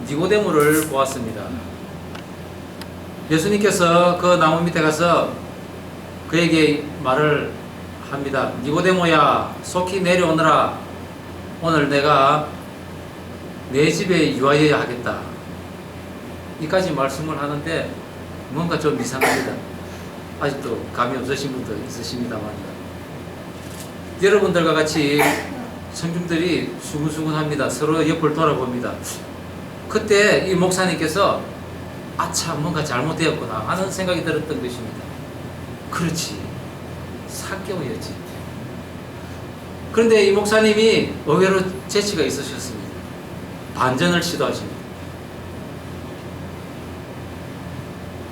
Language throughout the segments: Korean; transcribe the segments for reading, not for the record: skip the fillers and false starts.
니고데모를 보았습니다. 예수님께서 그 나무 밑에 가서 그에게 말을 합니다. 니고데모야, 속히 내려오너라. 오늘 내가 내 집에 유하여야 하겠다. 이까지 말씀을 하는데 뭔가 좀 이상합니다. 아직도 감이 없으신 분도 있으십니다만, 여러분들과 같이 성중들이 수근수근합니다. 서로 옆을 돌아봅니다. 그때 이 목사님께서 아차, 뭔가 잘못되었구나 하는 생각이 들었던 것입니다. 그렇지, 삭개오였지. 그런데 이 목사님이 의외로 재치가 있으셨습니다. 반전을 시도하십니다.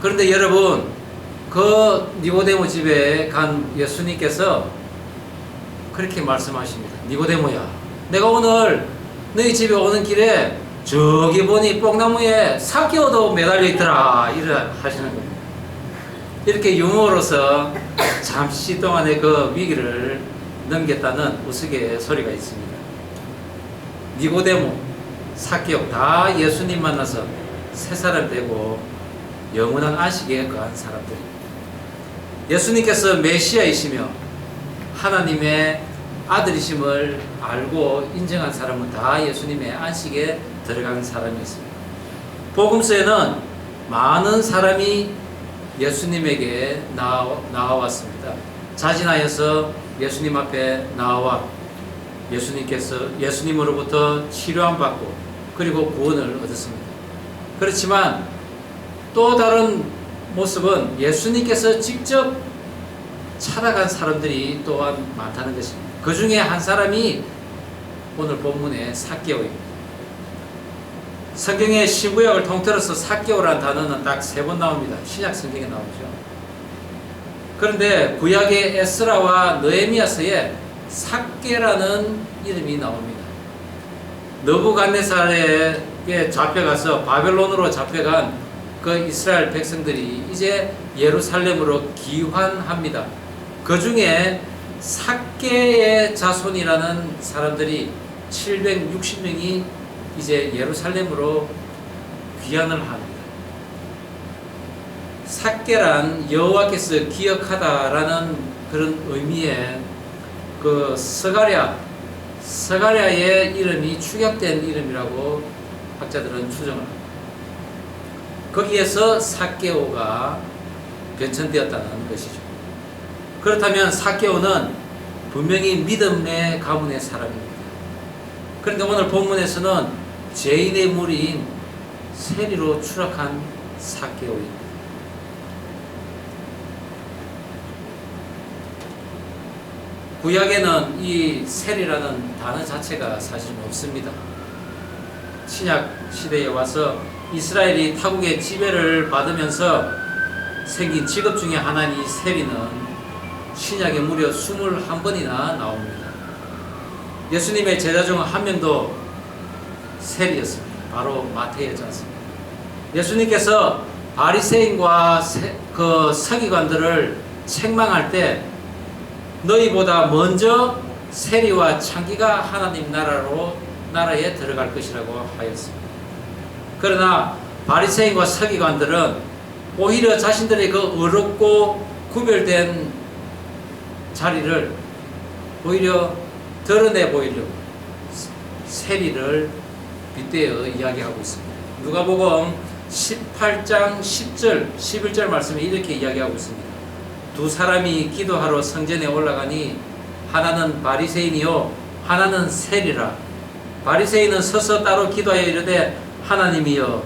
그런데 여러분, 그 니고데모 집에 간 예수님께서 그렇게 말씀하십니다. 니고데모야, 내가 오늘 너희 집에 오는 길에 저기 보니 뽕나무에 삭개오도 매달려 있더라. 이래 하시는 겁니다. 이렇게 유머로서 잠시 동안의 그 위기를 넘겼다는 우스갯소리가 있습니다. 니고데모, 삭개오 다 예수님 만나서 새 사람 되고 영원한 안식에 거한 사람들입니다. 예수님께서 메시아이시며 하나님의 아들이심을 알고 인정한 사람은 다 예수님의 안식에 들어간 사람이었습니다. 복음서에는 많은 사람이 예수님에게 나와왔습니다. 자진하여서 예수님 앞에 나와 예수님으로부터 치료함 받고 그리고 구원을 얻었습니다. 그렇지만 또 다른 모습은 예수님께서 직접 찾아간 사람들이 또한 많다는 것입니다. 그 중에 한 사람이 오늘 본문의 삭개오입니다. 성경의 신구약을 통틀어서 삭개오라는 단어는 딱 3번 나옵니다. 신약 성경에 나오죠. 그런데 구약의 에스라와 느헤미야서에 삭개라는 이름이 나옵니다. 느부갓네살에게 잡혀가서 바벨론으로 잡혀간 그 이스라엘 백성들이 이제 예루살렘으로 귀환합니다. 그 중에 삭개의 자손이라는 사람들이 760명이 이제 예루살렘으로 귀환을 합니다. 삭개란 여호와께서 기억하다라는 그런 의미의 그 스가랴의 이름이 축약된 이름이라고 학자들은 추정을 합니다. 거기에서 삭개오가 변천되었다는 것이죠. 그렇다면 삭개오는 분명히 믿음의 가문의 사람입니다. 그런데 오늘 본문에서는 죄인의 무리인 세리로 추락한 삭개오입니다. 구약에는 이 세리라는 단어 자체가 사실 없습니다. 신약 시대에 와서 이스라엘이 타국의 지배를 받으면서 생긴 직업 중에 하나인 이 세리는 신약에 무려 21번이나 나옵니다. 예수님의 제자 중 한 명도 세리였습니다. 바로 마태였지 않습니까? 예수님께서 바리새인과 그 서기관들을 책망할 때 너희보다 먼저 세리와 창기가 하나님 나라에 들어갈 것이라고 하였습니다. 그러나 바리새인과 서기관들은 오히려 자신들의 그 어렵고 구별된 자리를 오히려 드러내 보이려고 세리를 빗대어 이야기하고 있습니다. 누가복음 18장 10절, 11절 말씀에 이렇게 이야기하고 있습니다. 두 사람이 기도하러 성전에 올라가니 하나는 바리새인이요 하나는 세리라. 바리새인은 서서 따로 기도하여 이르되 하나님이여,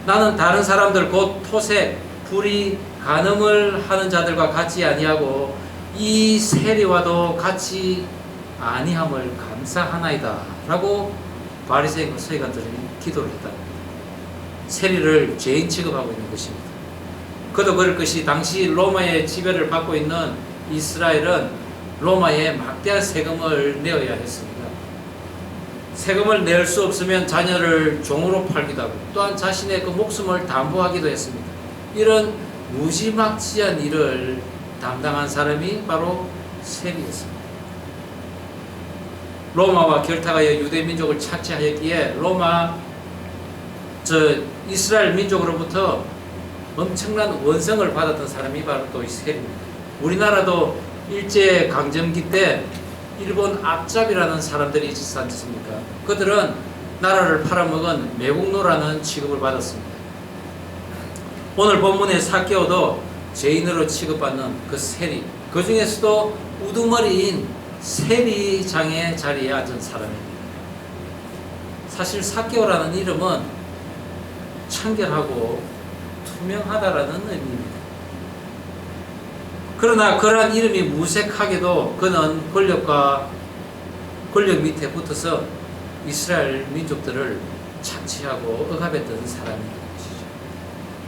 나는 다른 사람들 곧 토색, 불의, 간음을 하는 자들과 같이 아니하고 이 세리와도 같이 아니함을 감사하나이다 라고 바리새인과 서기관들이 기도를 했다. 세리를 죄인 취급하고 있는 것입니다. 그도 그럴 것이 당시 로마의 지배를 받고 있는 이스라엘은 로마에 막대한 세금을 내어야 했습니다. 세금을 낼 수 없으면 자녀를 종으로 팔기도 하고 또한 자신의 그 목숨을 담보하기도 했습니다. 이런 무지막지한 일을 담당한 사람이 바로 세리였습니다. 로마와 결탁하여 유대민족을 착취하였기에 로마 이스라엘 민족으로부터 엄청난 원성을 받았던 사람이 바로 또 이 셀입니다. 우리나라도 일제 강점기 때 일본 앞잡이라는 사람들이 있지 않습니까? 그들은 나라를 팔아먹은 매국노라는 취급을 받았습니다. 오늘 본문의 삭개오도 죄인으로 취급받는 그 세리, 그 중에서도 우두머리인 세리장의 자리에 앉은 사람입니다. 사실 삭개오라는 이름은 청결하고 투명하다라는 의미입니다. 그러나 그러한 이름이 무색하게도 그는 권력 밑에 붙어서 이스라엘 민족들을 착취하고 억압했던 사람입니다.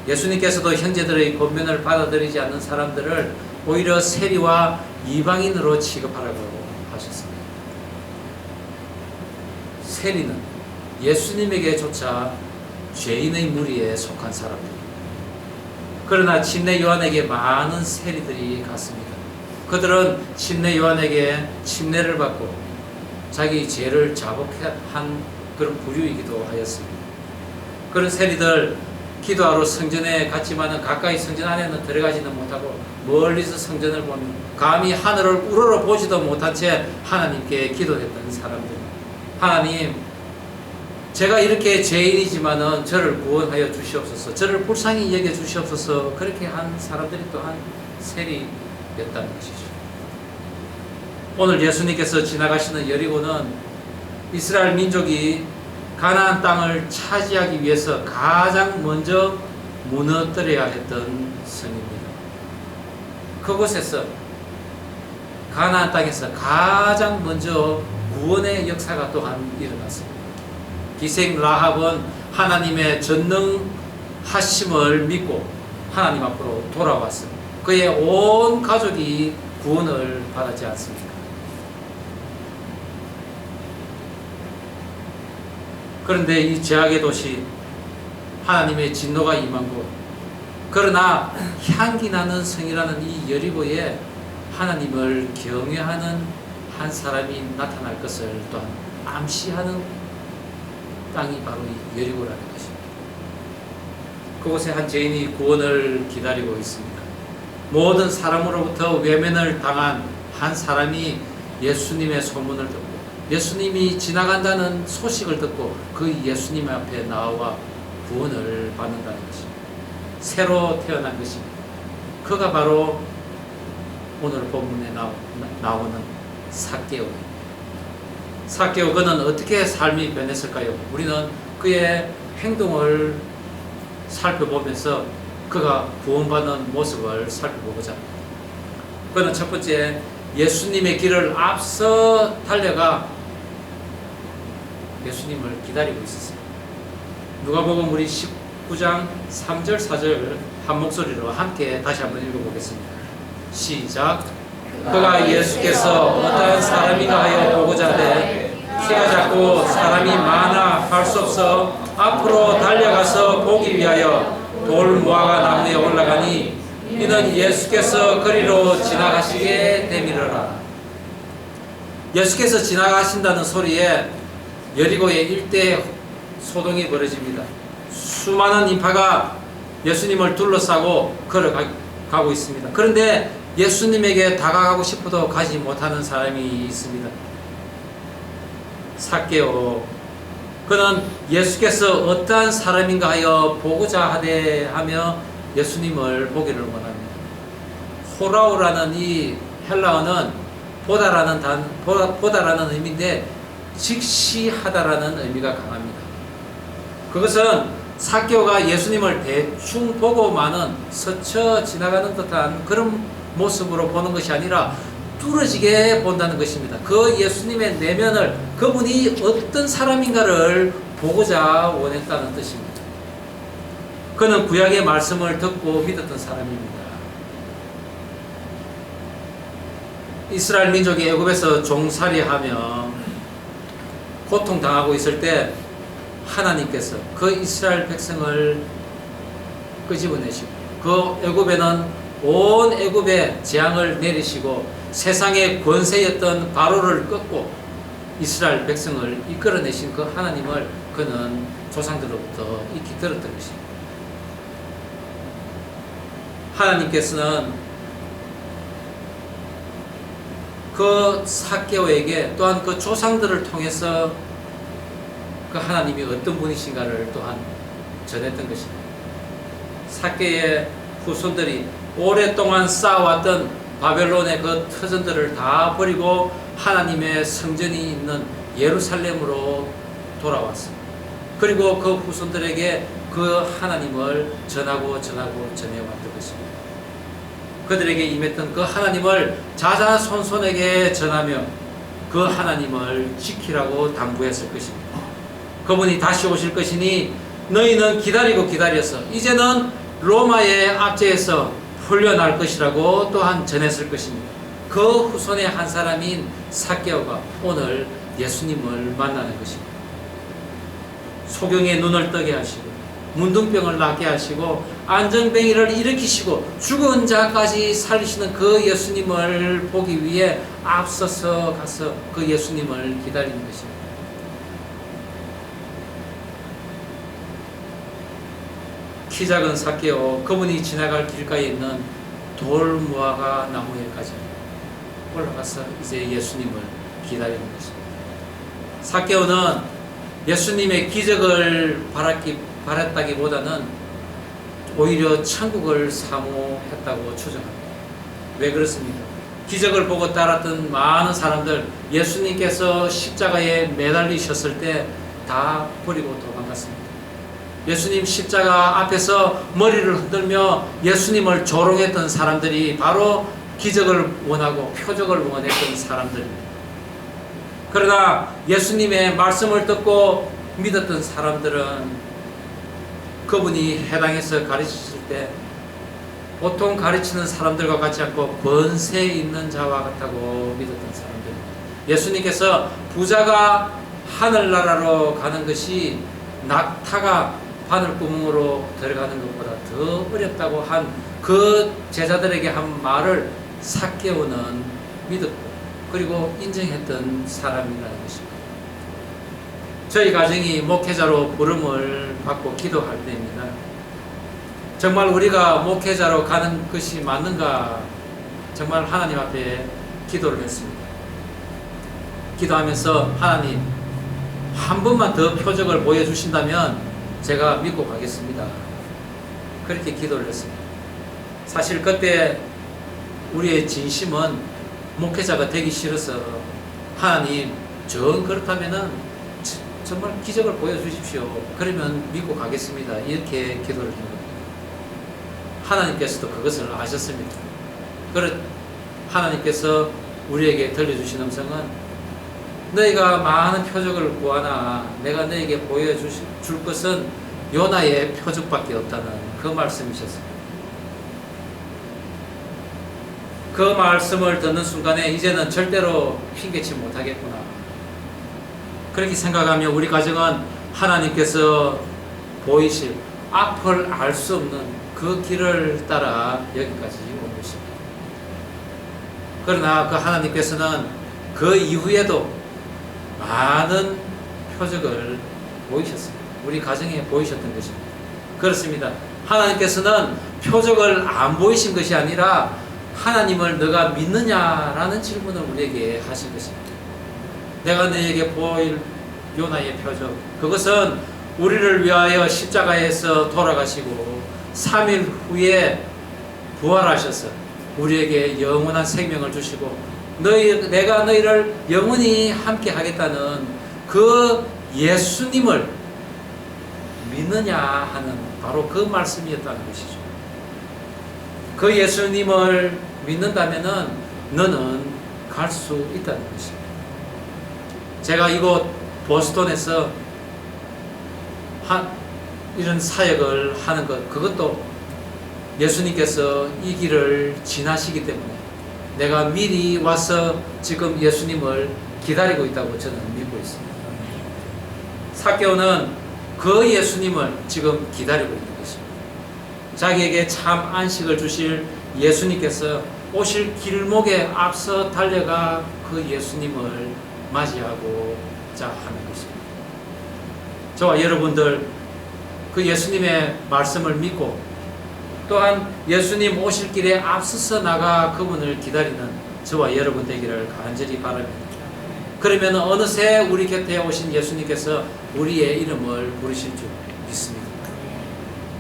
예수님께서도 형제들의 권면을 받아들이지 않는 사람들을 오히려 세리와 이방인으로 취급하라고 하셨습니다. 세리는 예수님에게조차 죄인의 무리에 속한 사람들. 그러나 침례 요한에게 많은 세리들이 갔습니다. 그들은 침례 요한에게 침례를 받고 자기 죄를 자복한 그런 부류이기도 하였습니다. 그런 세리들 기도하러 성전에 갔지만은 가까이 성전 안에는 들어가지는 못하고 멀리서 성전을 보며 감히 하늘을 우러러 보지도 못한 채 하나님께 기도했던 사람들. 하나님, 제가 이렇게 죄인이지만은 저를 구원하여 주시옵소서, 저를 불쌍히 여겨 주시옵소서, 그렇게 한 사람들이 또한 세리였다는 것이죠. 오늘 예수님께서 지나가시는 여리고는 이스라엘 민족이 가나안 땅을 차지하기 위해서 가장 먼저 무너뜨려야 했던 성입니다. 그곳에서 가나안 땅에서 가장 먼저 구원의 역사가 또한 일어났습니다. 기생 라합은 하나님의 전능하심을 믿고 하나님 앞으로 돌아왔습니다. 그의 온 가족이 구원을 받았지 않습니까? 그런데 이 죄악의 도시, 하나님의 진노가 임한 곳, 그러나 향기 나는 성이라는 이 여리고에 하나님을 경외하는 한 사람이 나타날 것을 또한 암시하는 땅이 바로 이 여리고라는 것입니다. 그곳에 한 죄인이 구원을 기다리고 있습니다. 모든 사람으로부터 외면을 당한 한 사람이 예수님의 소문을 듣고 예수님이 지나간다는 소식을 듣고 그 예수님 앞에 나와 구원을 받는다는 것입니다. 새로 태어난 것입니다. 그가 바로 오늘 본문에 나오는 삭개오입니다. 삭개오, 그는 어떻게 삶이 변했을까요? 우리는 그의 행동을 살펴보면서 그가 구원받는 모습을 살펴보고자 합니다. 그는 첫 번째, 예수님의 길을 앞서 달려가 예수님을 기다리고 있었습니다. 누가복음 우리 19장 3절 4절 한 목소리로 함께 다시 한번 읽어보겠습니다. 시작. 그가 예수께서 어떠한 사람인가 하여 보고자 하되 키가 작고 사람이 많아 갈 수 없어 앞으로 달려가서 보기 위하여 돌 무화과 나무에 올라가니 이는 예수께서 거리로 지나가시게 되밀어라. 예수께서 지나가신다는 소리에 여리고의 일대에 소동이 벌어집니다. 수많은 인파가 예수님을 둘러싸고 걸어가고 있습니다. 그런데 예수님에게 다가가고 싶어도 가지 못하는 사람이 있습니다. 삭개오. 그는 예수께서 어떠한 사람인가 하여 보고자 하되 하며 예수님을 보기를 원합니다. 호라우라는 이 헬라어는 보다라는 의미인데 직시하다라는 의미가 강합니다. 그것은 삭개오가 예수님을 대충 보고만은 스쳐 지나가는 듯한 그런 모습으로 보는 것이 아니라 뚫어지게 본다는 것입니다. 그 예수님의 내면을, 그분이 어떤 사람인가를 보고자 원했다는 뜻입니다. 그는 구약의 말씀을 듣고 믿었던 사람입니다. 이스라엘 민족이 애굽에서 종살이하며 고통당하고 있을 때 하나님께서 그 이스라엘 백성을 끄집어내시고 그 애굽에는 온 애굽에 재앙을 내리시고 세상의 권세였던 바로를 꺾고 이스라엘 백성을 이끌어내신 그 하나님을 그는 조상들로부터 익히 들었던 것입니다. 하나님께서는 그 삭개오에게 또한 그 조상들을 통해서 그 하나님이 어떤 분이신가를 또한 전했던 것입니다. 삭개의 후손들이 오랫동안 쌓아왔던 바벨론의 그 터전들을 다 버리고 하나님의 성전이 있는 예루살렘으로 돌아왔습니다. 그리고 그 후손들에게 그 하나님을 전해왔던 것입니다. 그들에게 임했던 그 하나님을 자자손손에게 전하며 그 하나님을 지키라고 당부했을 것입니다. 그분이 다시 오실 것이니 너희는 기다려서 이제는 로마의 압제에서 풀려날 것이라고 또한 전했을 것입니다. 그 후손의 한 사람인 삭개오가 오늘 예수님을 만나는 것입니다. 소경의 눈을 뜨게 하시고 문둥병을 낫게 하시고 안정뱅이를 일으키시고 죽은 자까지 살리시는 그 예수님을 보기 위해 앞서서 가서 그 예수님을 기다리는 것입니다. 키 작은 삭개오, 그분이 지나갈 길가에 있는 돌무화과 나무에까지 올라가서 이제 예수님을 기다리는 것입니다. 삭개오는 예수님의 기적을 바랐다기보다는 오히려 천국을 사모했다고 추정합니다. 왜 그렇습니까? 기적을 보고 따랐던 많은 사람들, 예수님께서 십자가에 매달리셨을 때 다 버리고 도망갔습니다. 예수님 십자가 앞에서 머리를 흔들며 예수님을 조롱했던 사람들이 바로 기적을 원하고 표적을 원했던 사람들입니다. 그러나 예수님의 말씀을 듣고 믿었던 사람들은 그분이 해당해서 가르치실 때 보통 가르치는 사람들과 같지 않고 권세 있는 자와 같다고 믿었던 사람들입니다. 예수님께서 부자가 하늘나라로 가는 것이 낙타가 바늘구멍으로 들어가는 것보다 더 어렵다고 한 그 제자들에게 한 말을 삭개오는 믿었고 그리고 인정했던 사람이라는 것입니다. 저희 가정이 목회자로 부름을 받고 기도할 때입니다. 정말 우리가 목회자로 가는 것이 맞는가 정말 하나님 앞에 기도를 했습니다. 기도하면서 하나님 한 번만 더 표적을 보여주신다면 제가 믿고 가겠습니다. 그렇게 기도를 했습니다. 사실 그때 우리의 진심은 목회자가 되기 싫어서 하나님 정 그렇다면은 정말 기적을 보여주십시오. 그러면 믿고 가겠습니다. 이렇게 기도를 한 겁니다. 하나님께서도 그것을 아셨습니다. 하나님께서 우리에게 들려주신 음성은 너희가 많은 표적을 구하나 내가 너희에게 보여줄 것은 요나의 표적밖에 없다는 그 말씀이셨습니다. 그 말씀을 듣는 순간에 이제는 절대로 핑계치 못하겠구나. 그렇게 생각하며 우리 가정은 하나님께서 보이실 앞을 알 수 없는 그 길을 따라 여기까지 온 것입니다. 그러나 그 하나님께서는 그 이후에도 많은 표적을 보이셨습니다. 우리 가정에 보이셨던 것입니다. 그렇습니다. 하나님께서는 표적을 안 보이신 것이 아니라 하나님을 너가 믿느냐라는 질문을 우리에게 하신 것입니다. 내가 너에게 보일 요나의 표적, 그것은 우리를 위하여 십자가에서 돌아가시고 3일 후에 부활하셔서 우리에게 영원한 생명을 주시고 내가 너희를 영원히 함께 하겠다는 그 예수님을 믿느냐 하는 바로 그 말씀이었다는 것이죠. 그 예수님을 믿는다면은 너는 갈 수 있다는 것입니다. 제가 이곳 보스턴에서 이런 사역을 하는 것, 그것도 예수님께서 이 길을 지나시기 때문에 내가 미리 와서 지금 예수님을 기다리고 있다고 저는 믿고 있습니다. 삭개오는 그 예수님을 지금 기다리고 있는 것입니다. 자기에게 참 안식을 주실 예수님께서 오실 길목에 앞서 달려가 그 예수님을 맞이하고자 하는 것입니다. 저와 여러분들 그 예수님의 말씀을 믿고 또한 예수님 오실 길에 앞서서 나가 그분을 기다리는 저와 여러분 되기를 간절히 바랍니다. 그러면 어느새 우리 곁에 오신 예수님께서 우리의 이름을 부르실 줄 믿습니다.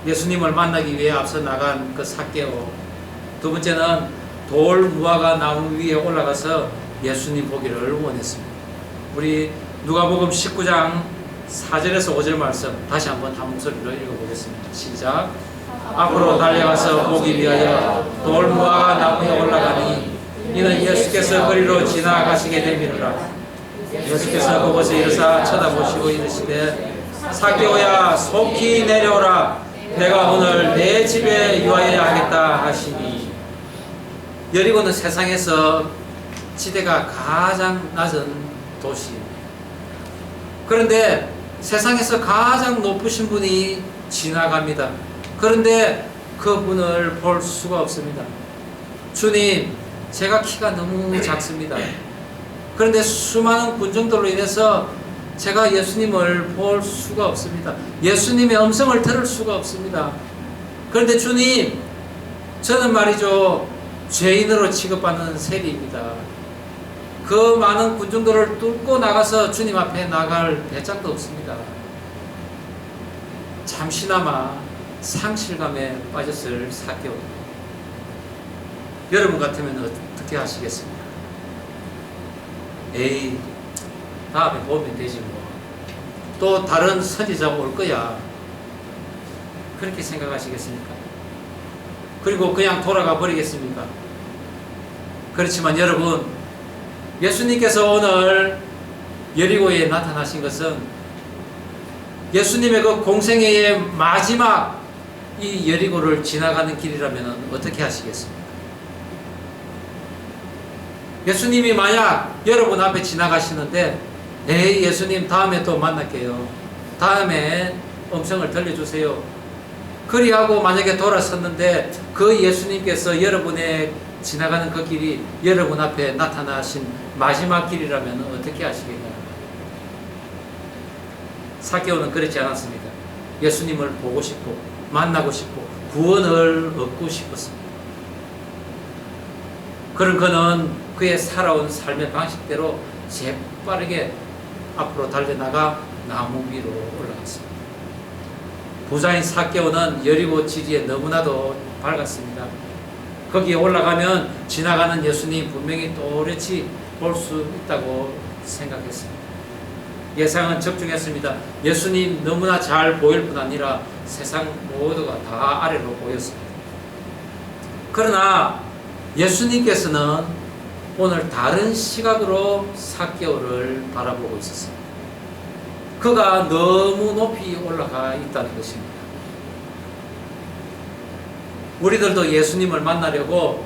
예수님을 만나기 위해 앞서 나간 그 삭개오, 두 번째는 돌 무화과 나무 위에 올라가서 예수님 보기를 원했습니다. 우리 누가복음 19장 4절에서 5절 말씀 다시 한번 한 목소리로 읽어보겠습니다. 시작. 앞으로 달려가서 보기 위하여 돌 무화과 나무에 올라가니 이는 예수께서 거리로 지나가시게 되미르라. 예수께서 그곳에 이르사 쳐다보시고 이르시되 삭개오야 속히 내려오라. 내가 오늘 내 집에 유하여야 하겠다 하시니. 여리고는 세상에서 지대가 가장 낮은 도시입니다. 그런데 세상에서 가장 높으신 분이 지나갑니다. 그런데 그분을 볼 수가 없습니다. 주님, 제가 키가 너무 작습니다. 그런데 수많은 군중들로 인해서 제가 예수님을 볼 수가 없습니다. 예수님의 음성을 들을 수가 없습니다. 그런데 주님, 저는 말이죠, 죄인으로 취급받는 세리입니다. 그 많은 군중들을 뚫고 나가서 주님 앞에 나갈 배짱도 없습니다. 잠시나마 상실감에 빠졌을 삭개오. 여러분 같으면 어떻게 하시겠습니까? 에이, 다음에 보면 되지 뭐. 또 다른 선지자가 올 거야. 그렇게 생각하시겠습니까? 그리고 그냥 돌아가 버리겠습니까? 그렇지만 여러분, 예수님께서 오늘 여리고에 나타나신 것은 예수님의 그 공생애의 마지막 이 여리고를 지나가는 길이라면 어떻게 하시겠습니까? 예수님이 만약 여러분 앞에 지나가시는데, 에이, 예수님 다음에 또 만날게요. 다음에 음성을 들려주세요. 그리하고 만약에 돌아섰는데 그 예수님께서 여러분의 지나가는 그 길이 여러분 앞에 나타나신 마지막 길이라면 어떻게 하시겠냐? 삭개오는 그렇지 않았습니다. 예수님을 보고 싶고 만나고 싶고 구원을 얻고 싶었습니다. 그런 그는 그의 살아온 삶의 방식대로 재빠르게 앞으로 달려나가 나무 위로 올라갔습니다. 부자인 삭개오는 여리고 지리에 너무나도 밝았습니다. 거기에 올라가면 지나가는 예수님 분명히 또렷이 볼 수 있다고 생각했습니다. 예상은 적중했습니다. 예수님 너무나 잘 보일 뿐 아니라 세상 모두가 다 아래로 보였습니다. 그러나 예수님께서는 오늘 다른 시각으로 삭개오를 바라보고 있었습니다. 그가 너무 높이 올라가 있다는 것입니다. 우리들도 예수님을 만나려고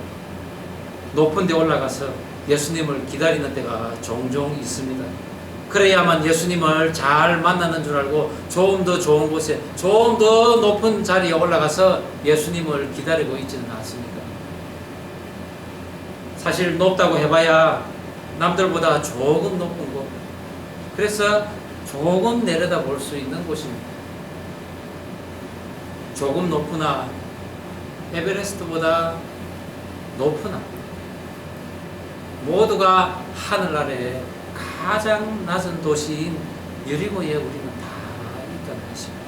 높은 데 올라가서 예수님을 기다리는 때가 종종 있습니다. 그래야만 예수님을 잘 만나는 줄 알고 좀 더 좋은 곳에, 좀 더 높은 자리에 올라가서 예수님을 기다리고 있지는 않습니까? 사실 높다고 해봐야 남들보다 조금 높은 곳, 그래서 조금 내려다 볼 수 있는 곳입니다. 조금 높으나 에베레스트보다 높으나 모두가 하늘 아래 가장 낮은 도시인 여리고에 우리는 다 있다는 것입니다.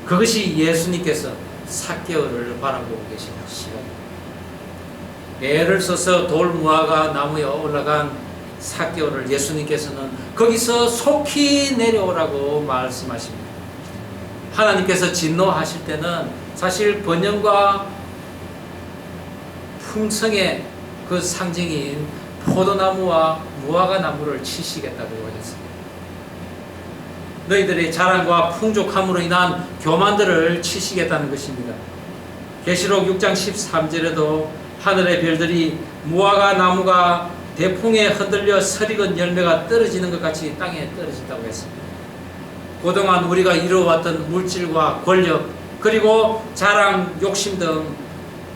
그것이 예수님께서 삭개오를 바라보고 계시는 시각입니다. 애를 써서 돌 무화과 나무에 올라간 삭개오를 예수님께서는 거기서 속히 내려오라고 말씀하십니다. 하나님께서 진노하실 때는 사실 번영과 풍성의 그 상징인 포도나무와 무화과 나무를 치시겠다고 하셨습니다. 너희들의 자랑과 풍족함으로 인한 교만들을 치시겠다는 것입니다. 계시록 6장 13절에도 하늘의 별들이 무화과 나무가 대풍에 흔들려 설익은 열매가 떨어지는 것 같이 땅에 떨어진다고 했습니다. 그동안 우리가 이루어왔던 물질과 권력, 그리고 자랑, 욕심 등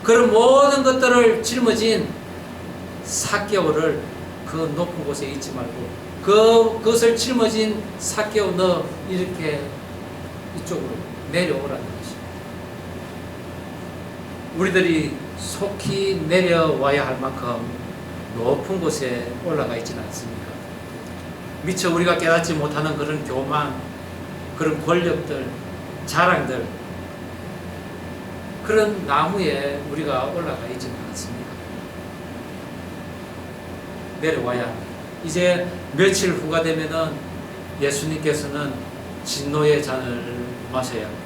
그런 모든 것들을 짊어진 삭개오를 그 높은 곳에 있지 말고 그것을 짊어진 삭개오, 너 이렇게 이쪽으로 내려오라는 것입니다. 우리들이 속히 내려와야 할 만큼 높은 곳에 올라가 있지는 않습니까? 미처 우리가 깨닫지 못하는 그런 교만, 그런 권력들, 자랑들, 그런 나무에 우리가 올라가 있지는 않습니다. 내려와야 합니다. 이제 며칠 후가 되면은 예수님께서는 진노의 잔을 마셔야 합니다.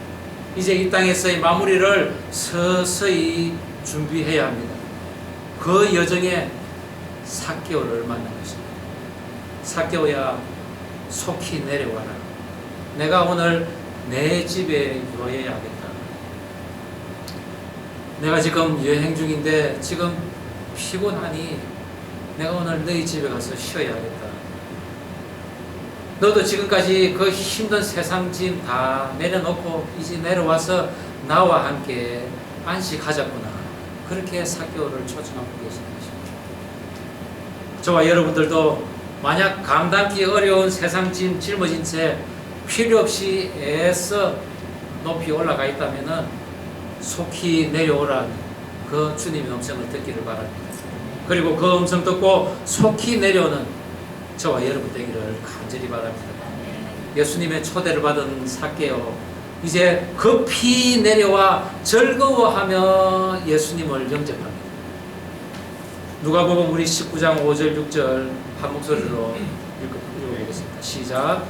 이제 이 땅에서의 마무리를 서서히 준비해야 합니다. 그 여정에 삭개오를 만난 것입니다. 삭개오야, 속히 내려와라. 내가 오늘 내 집에 유하여야 하겠다. 내가 지금 여행 중인데 지금 피곤하니 내가 오늘 너희 집에 가서 쉬어야 하겠다. 너도 지금까지 그 힘든 세상 짐 다 내려놓고 이제 내려와서 나와 함께 안식하자꾸나. 그렇게 삭개오를 초청하고 계시는 것입니다. 저와 여러분들도 만약 감당기 어려운 세상 짐 짊어진 채 필요 없이 애써 높이 올라가 있다면 속히 내려오라는 그 주님의 음성을 듣기를 바랍니다. 그리고 그 음성 듣고 속히 내려오는 저와 여러분 되기를 간절히 바랍니다. 예수님의 초대를 받은 삭개오, 이제 급히 내려와 즐거워하며 예수님을 영접합니다. 누가복음 우리 19장 5절 6절 한 목소리로 읽어보겠습니다. 시작.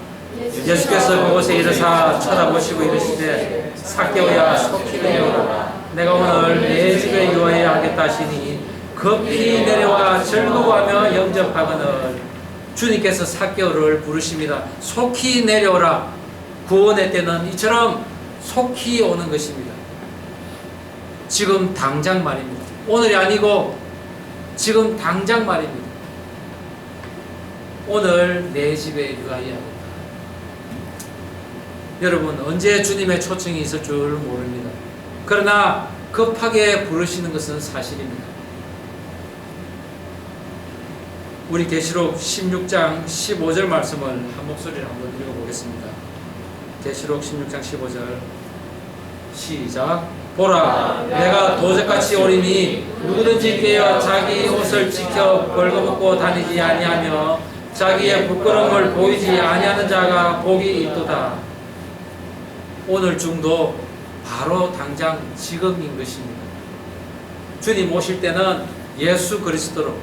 예수께서 그곳에 이르사 쳐다보시고 이르시되 삭개오야, 속히 내려오라. 내가 오늘 내 집에 유하여야 하겠다 하시니 급히 내려와 즐거워하며 영접하거늘. 주님께서 삭개오를 부르십니다. 속히 내려오라. 구원의 때는 이처럼 속히 오는 것입니다. 지금 당장 말입니다. 오늘이 아니고 지금 당장 말입니다. 오늘 내 집에 유하여야 하겠다. 여러분, 언제 주님의 초청이 있을 줄 모릅니다. 그러나 급하게 부르시는 것은 사실입니다. 우리 계시록 16장 15절 말씀을 한 목소리로 한번 읽어보겠습니다. 계시록 16장 15절 시작. 보라, 내가 도적같이 오리니 누구든지 깨어 자기 옷을 지켜 벌거벗고 다니지 아니하며 자기의 부끄러움을 보이지 아니하는 자가 복이 있도다. 오늘 중도 바로 당장 지금인 것입니다. 주님 오실 때는 예수 그리스도로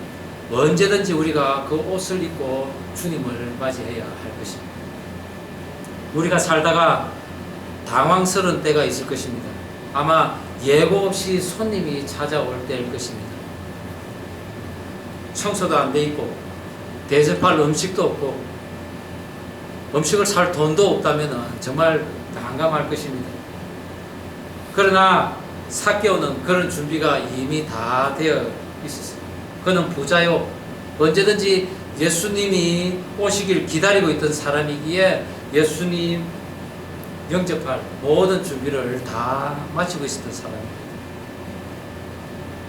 언제든지 우리가 그 옷을 입고 주님을 맞이해야 할 것입니다. 우리가 살다가 당황스러운 때가 있을 것입니다. 아마 예고 없이 손님이 찾아올 때일 것입니다. 청소도 안 돼 있고 대접할 음식도 없고 음식을 살 돈도 없다면 정말 난감할 것입니다. 그러나 삭개오는 그런 준비가 이미 다 되어 있었습니다. 그는 부자요, 언제든지 예수님이 오시길 기다리고 있던 사람이기에 예수님 영접할 모든 준비를 다 마치고 있었던 사람입니다.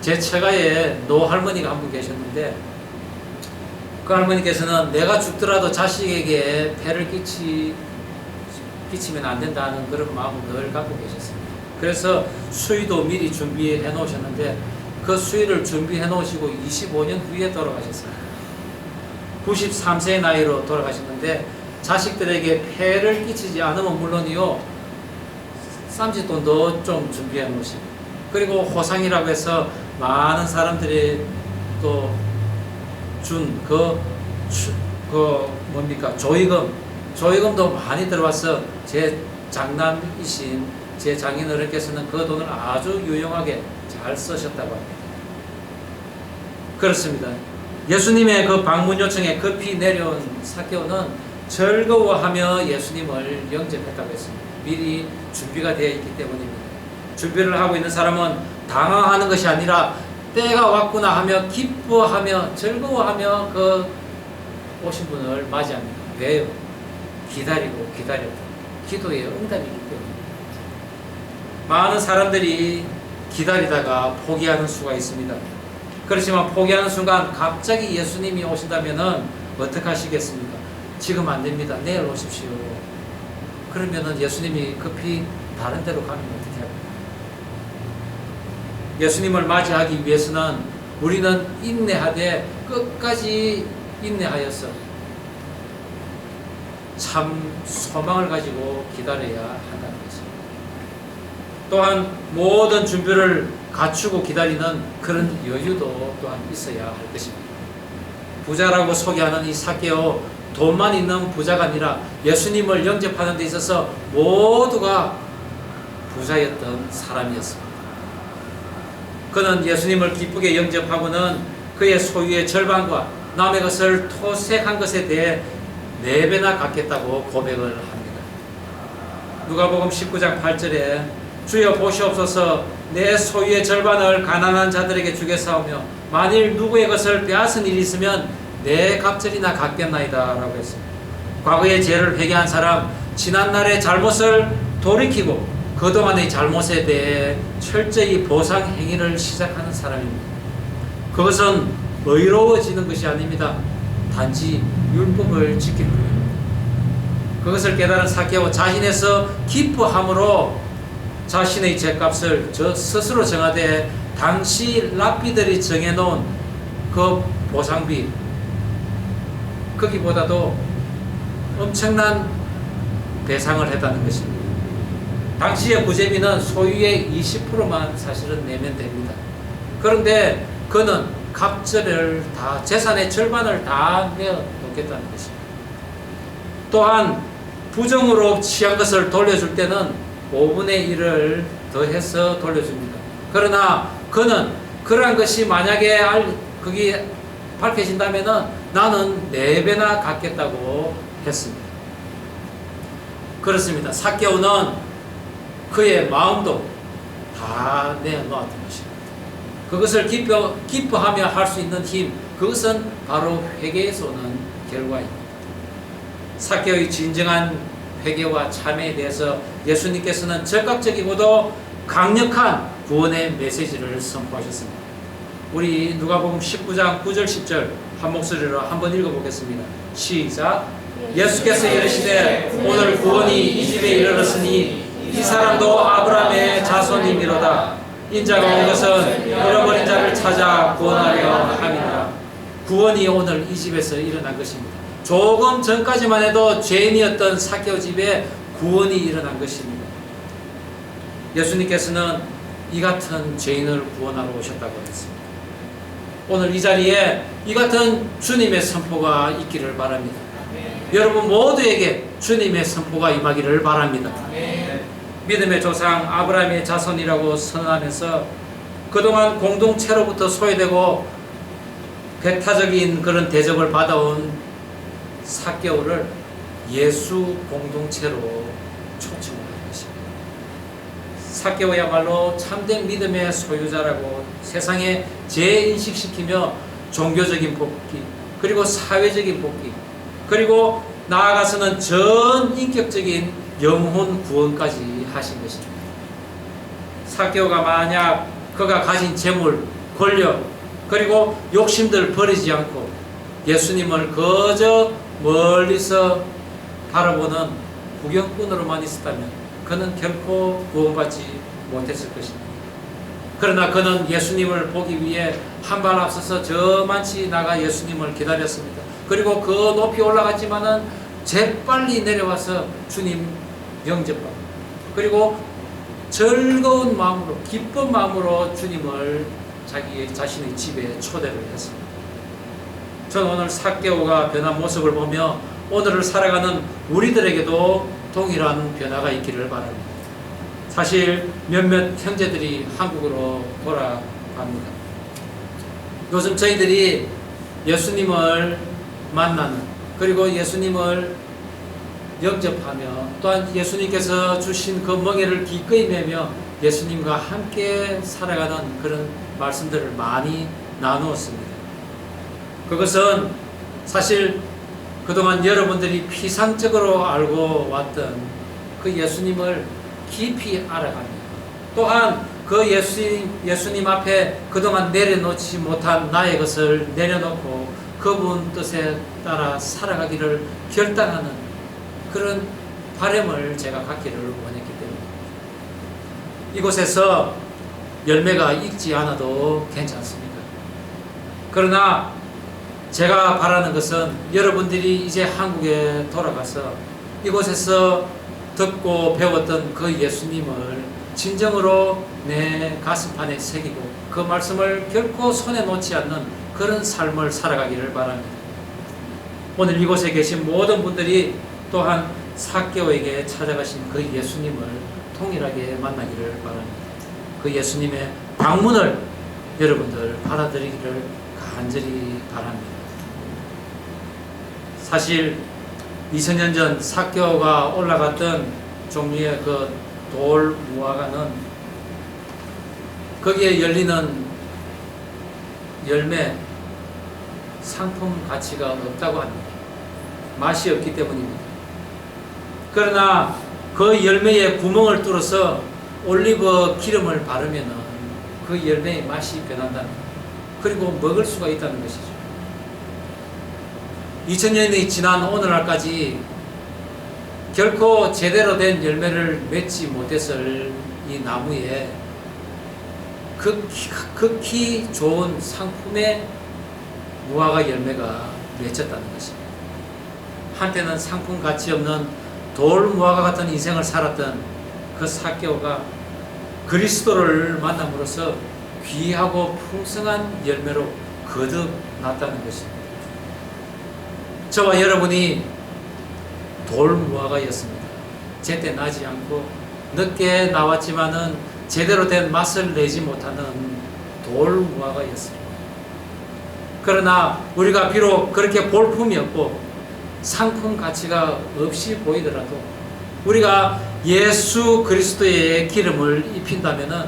제 처가에 노 할머니가 한 분 계셨는데 그 할머니께서는 내가 죽더라도 자식에게 폐를 끼치면 안 된다는 그런 마음을 늘 갖고 계셨습니다. 그래서 수의도 미리 준비해 놓으셨는데 그 수의를 준비해 놓으시고 25년 후에 돌아가셨어요. 93세의 나이로 돌아가셨는데 자식들에게 폐를 끼치지 않으면 물론이요, 쌈짓돈도 좀 준비해 놓으시고, 그리고 호상이라고 해서 많은 사람들이 또 준 뭡니까? 조의금도 많이 들어와서 제 장남이신 제 장인어른께서는 그 돈을 아주 유용하게 잘 쓰셨다고 합니다. 그렇습니다. 예수님의 그 방문 요청에 급히 내려온 삭개오는 즐거워하며 예수님을 영접했다고 했습니다. 미리 준비가 되어 있기 때문입니다. 준비를 하고 있는 사람은 당황하는 것이 아니라 때가 왔구나 하며 기뻐하며 즐거워하며 그 오신 분을 맞이합니다. 왜요? 기다리고 기다렸다. 기도의 응답이기 때문입니다. 많은 사람들이 기다리다가 포기하는 수가 있습니다. 그렇지만 포기하는 순간 갑자기 예수님이 오신다면 어떻게 하시겠습니까? 지금 안 됩니다. 내일 오십시오. 그러면은 예수님이 급히 다른 데로 가면 어떻게 할까요? 예수님을 맞이하기 위해서는 우리는 인내하되 끝까지 인내하여서 참 소망을 가지고 기다려야 한다는 것입니다. 또한 모든 준비를 갖추고 기다리는 그런 여유도 또한 있어야 할 것입니다. 부자라고 소개하는 이 삭개오, 돈만 있는 부자가 아니라 예수님을 영접하는 데 있어서 모두가 부자였던 사람이었습니다. 그는 예수님을 기쁘게 영접하고는 그의 소유의 절반과 남의 것을 토색한 것에 대해 4배나 갚겠다고 고백을 합니다. 누가복음 19장 8절에 주여 보시옵소서 내 소유의 절반을 가난한 자들에게 주겠사오며 만일 누구의 것을 빼앗은 일이 있으면 내 갑절이나 갚겠나이다 라고 했습니다. 과거의 죄를 회개한 사람, 지난날의 잘못을 돌이키고 그동안의 잘못에 대해 철저히 보상 행위를 시작하는 사람입니다. 그것은 의로워지는 것이 아닙니다. 단지 율법을 지키는 것입니다. 그것을 깨달은 삭개오 자신에서 기뻐함으로 자신의 죄값을 스스로 정하되 당시 랍비들이 정해놓은 그 보상비 거기보다도 엄청난 배상을 했다는 것입니다. 당시의 구제비는 소유의 20%만 사실은 내면 됩니다. 그런데 그는 갑절을 다, 재산의 절반을 다 내어놓겠다는 것입니다. 또한 부정으로 취한 것을 돌려줄 때는 5분의 1을 더해서 돌려줍니다. 그러나 그는 그러한 것이 만약에 그게 밝혀진다면은 나는 4배나 갚겠다고 했습니다. 그렇습니다. 삭개오는 그의 마음도 다 내놓았던 것입니다. 그것을 기뻐하며 할 수 있는 힘, 그것은 바로 회개에서 오는 결과입니다. 삭개오의 진정한 회개와 참회에 대해서 예수님께서는 적극적이고도 강력한 구원의 메시지를 선포하셨습니다. 우리 누가복음 19장 9절 10절 한 목소리로 한번 읽어보겠습니다. 시작. 예수께서 이르시되 오늘 구원이 이 집에 이르렀으니 이 사람도 아브라함의 자손이미로다. 인자가 온 것은 잃어버린 자를 찾아 구원하려 함이라. 구원이 오늘 이 집에서 일어난 것입니다. 조금 전까지만 해도 죄인이었던 삭개오 집에 구원이 일어난 것입니다. 예수님께서는 이 같은 죄인을 구원하러 오셨다고 했습니다. 오늘 이 자리에 이 같은 주님의 선포가 있기를 바랍니다. 여러분 모두에게 주님의 선포가 임하기를 바랍니다. 믿음의 조상 아브라함의 자손이라고 선언하면서 그동안 공동체로부터 소외되고 배타적인 그런 대접을 받아온 삭개오를 예수 공동체로 초청하는 것입니다. 삭개오야말로 참된 믿음의 소유자라고 세상에 재인식시키며 종교적인 복귀, 그리고 사회적인 복귀, 그리고 나아가서는 전 인격적인 영혼 구원까지 하신 것입니다. 삭개오가 만약 그가 가진 재물, 권력, 그리고 욕심들 버리지 않고 예수님을 그저 멀리서 바라보는 구경꾼으로만 있었다면 그는 결코 구원받지 못했을 것입니다. 그러나 그는 예수님을 보기 위해 한 발 앞서서 저만치 나가 예수님을 기다렸습니다. 그리고 그 높이 올라갔지만은 재빨리 내려와서 주님 영접하고 그리고 즐거운 마음으로 기쁜 마음으로 주님을 자신의 집에 초대를 했습니다. 저는 오늘 삭개오가 변한 모습을 보며 오늘을 살아가는 우리들에게도 동일한 변화가 있기를 바랍니다. 사실 몇몇 형제들이 한국으로 돌아갑니다. 요즘 저희들이 예수님을 만나는 그리고 예수님을 영접하며 또한 예수님께서 주신 그 멍에를 기꺼이 메며 예수님과 함께 살아가는 그런 말씀들을 많이 나누었습니다. 그것은 사실 그동안 여러분들이 피상적으로 알고 왔던 그 예수님을 깊이 알아갑니다. 또한 그 예수님 앞에 그동안 내려놓지 못한 나의 것을 내려놓고 그분 뜻에 따라 살아가기를 결단하는 그런 바람을 제가 갖기를 원했기 때문입니다. 이곳에서 열매가 익지 않아도 괜찮습니다. 그러나 제가 바라는 것은 여러분들이 이제 한국에 돌아가서 이곳에서 듣고 배웠던 그 예수님을 진정으로 내 가슴판에 새기고 그 말씀을 결코 손에 놓지 않는 그런 삶을 살아가기를 바랍니다. 오늘 이곳에 계신 모든 분들이 또한 삭개오에게 찾아가신 그 예수님을 통일하게 만나기를 바랍니다. 그 예수님의 방문을 여러분들 받아들이기를 간절히 바랍니다. 사실 2000년 전 삭개오가 올라갔던 종류의 그 돌 무화과는 거기에 열리는 열매 상품 가치가 없다고 합니다. 맛이 없기 때문입니다. 그러나 그 열매에 구멍을 뚫어서 올리브 기름을 바르면 그 열매의 맛이 변한다는 것, 그리고 먹을 수가 있다는 것이죠. 2000년이 지난 오늘날까지 결코 제대로 된 열매를 맺지 못했을 이 나무에 극히 좋은 상품의 무화과 열매가 맺혔다는 것입니다. 한때는 상품 가치 없는 돌 무화과 같은 인생을 살았던 그 삭개오가 그리스도를 만남으로써 귀하고 풍성한 열매로 거듭났다는 것입니다. 저와 여러분이 돌 무화과였습니다. 제때 나지 않고 늦게 나왔지만은 제대로 된 맛을 내지 못하는 돌 무화과였습니다. 그러나 우리가 비록 그렇게 볼품이 없고 상품 가치가 없이 보이더라도 우리가 예수 그리스도의 기름을 입힌다면은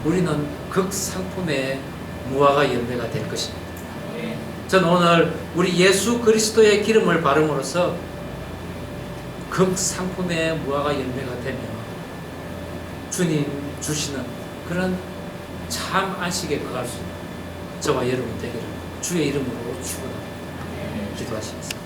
우리는 극상품의 무화과 열매가 될 것입니다. 저는 오늘 우리 예수 그리스도의 기름을 바름으로써 극상품의 무화과 열매가 되며 주님 주시는 그런 참 안식에 거할 수 있는 저와 여러분 되기를 주의 이름으로 축원합니다. 기도하시겠습니다.